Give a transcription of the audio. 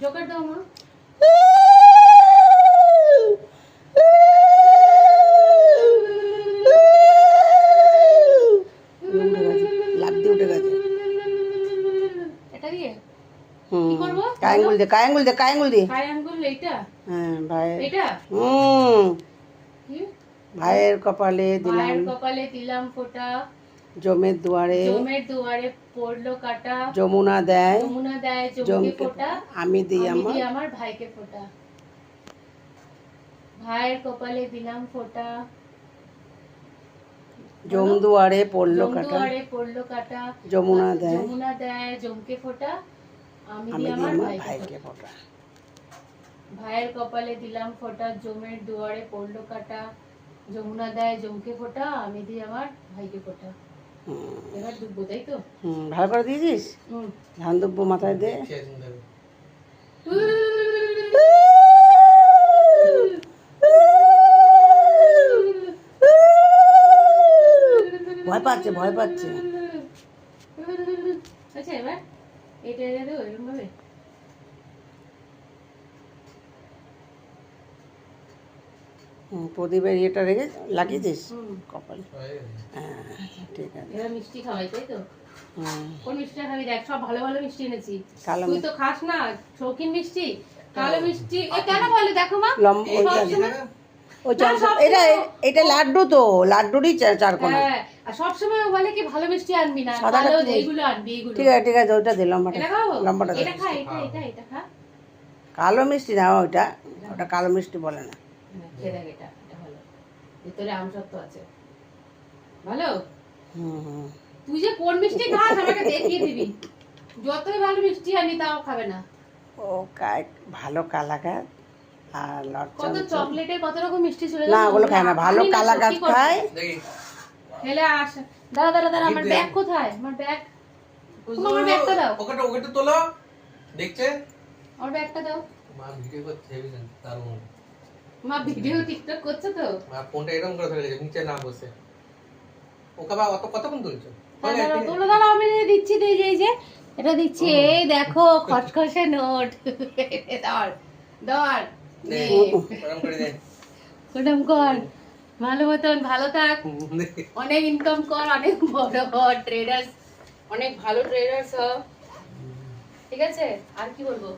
Joker দাও মা। লাফ দিয়ে উঠে গেছে। এটা দিয়ে হুম, কি করবো? কায়াঙ্গুল দে, কায়াঙ্গুল দে, কায়াঙ্গুল দে। ভাই আঙ্গুল এইটা? হ্যাঁ ভাই। এটা কি? ভাইয়ের কপালে দিলাম, ভাইয়ের কপালে দিলাম ফোঁটা, জমের দুয়ারে জমের দুয়ারে পড়লো কাটা, যমুনা দেয় যমুনা দেয় জমকে জমকে ফোঁটা, আমি দিই আমি আমার দিই আমার ভাইকে ফোঁটা। ভাইয়ের কপালে দিলাম ফোঁটা, জম দুয়ারে পড়লো জম কাটা, দুয়ারে পড়লো কাটা, যমুনা দেয় যমুনা দেয় জমকে ফোঁটা, আমি আমি দিই দিই আমার আমার ভাইকে ভাইকে ফোঁটা। ফোঁটা। ভাইয়ের কপালে দিলাম ফোঁটা, জমের দুয়ারে পড়লো কাটা, যমুনা দেয় জমকে ফোঁটা, আমি দিই আমার ভাইকে ফোঁটা। এবার ডুববো, তাই তো? ভালো করে দিয়েছিস। হুম। ধান দুব্বো মাথায় দে। ভয় পাচ্ছে, ভয় পাচ্ছে। আচ্ছা এবার এটা দেবো এরকম ভাবে। প্রদীপের ইয়েটা রেখে লাগিয়েছিস হুম। কপালে। হ্যাঁ ঠিক আছে। এবার মিষ্টি খাওয়াই, তাই তো? হুম, কোন মিষ্টিটা খাবি? দেখ সব ভালো ভালো মিষ্টি এনেছি। কালো তুই তো খাস না শৌখিন মিষ্টি। কালো মিষ্টি এ কেন বলে দেখো মা, সবসময় ওই না, এটা এটা লাড্ডু তো, লাড্ডুরই চারকোনা। হ্যাঁ, আর সবসময় ও বলে কি ভালো মিষ্টি আনবি না, সাদাটা কালো কি? এইগুলো আনবি, এইগুলো। ঠিক আছে ঠিক আছে, ওইটা দে, লম্বাটা এটা খাবো? লম্বাটা দে। এটা খা, এটা খা। কালো মিষ্টি না ওইটা, ওটা কালো মিষ্টি বলে না। খেয়ে দেখ, এটা ভালো, ভিতরে আমসত্ব আছে, ভালো। হুম, তুই যে কোন মিষ্টি খাস আমাকে দেখিয়ে দিবি। যতই ভালো মিষ্টি আনি তাও খাবে না। ও ভালো কালাকাত আর লটচা কত চকলেটের কত রকম মিষ্টি ছিল না, ওগুলো খায় না, ভালো কালাকাত খায়। খেলে আস। দাঁড়া আমার ব্যাগ কোথায়? আমার ব্যাগ, আমার ব্যাগটা দাও। ওটা তোলো, দেখছে আমার ব্যাগটা দাও। মা ভিডিও করতে হেবি দারুণ। মা ভিডিও টিকটক করছে তো। মা ফোনটা এরকম করে ধরে গেছে, নিচে না বসে। ওকে বা কতক্ষণ তুলছো? দাঁড়াও আমি দিচ্ছি, এই যে এটা দিচ্ছি, এই দেখো খসখসে নোট। ধর গরম করে দে। ওরম কর, ভালো মতন ভালো থাক, অনেক ইনকাম কর, অনেক বড় বড় ট্রেডার্স, অনেক ভালো ট্রেডার্স হ, ঠিক আছে? আর কি বলবো?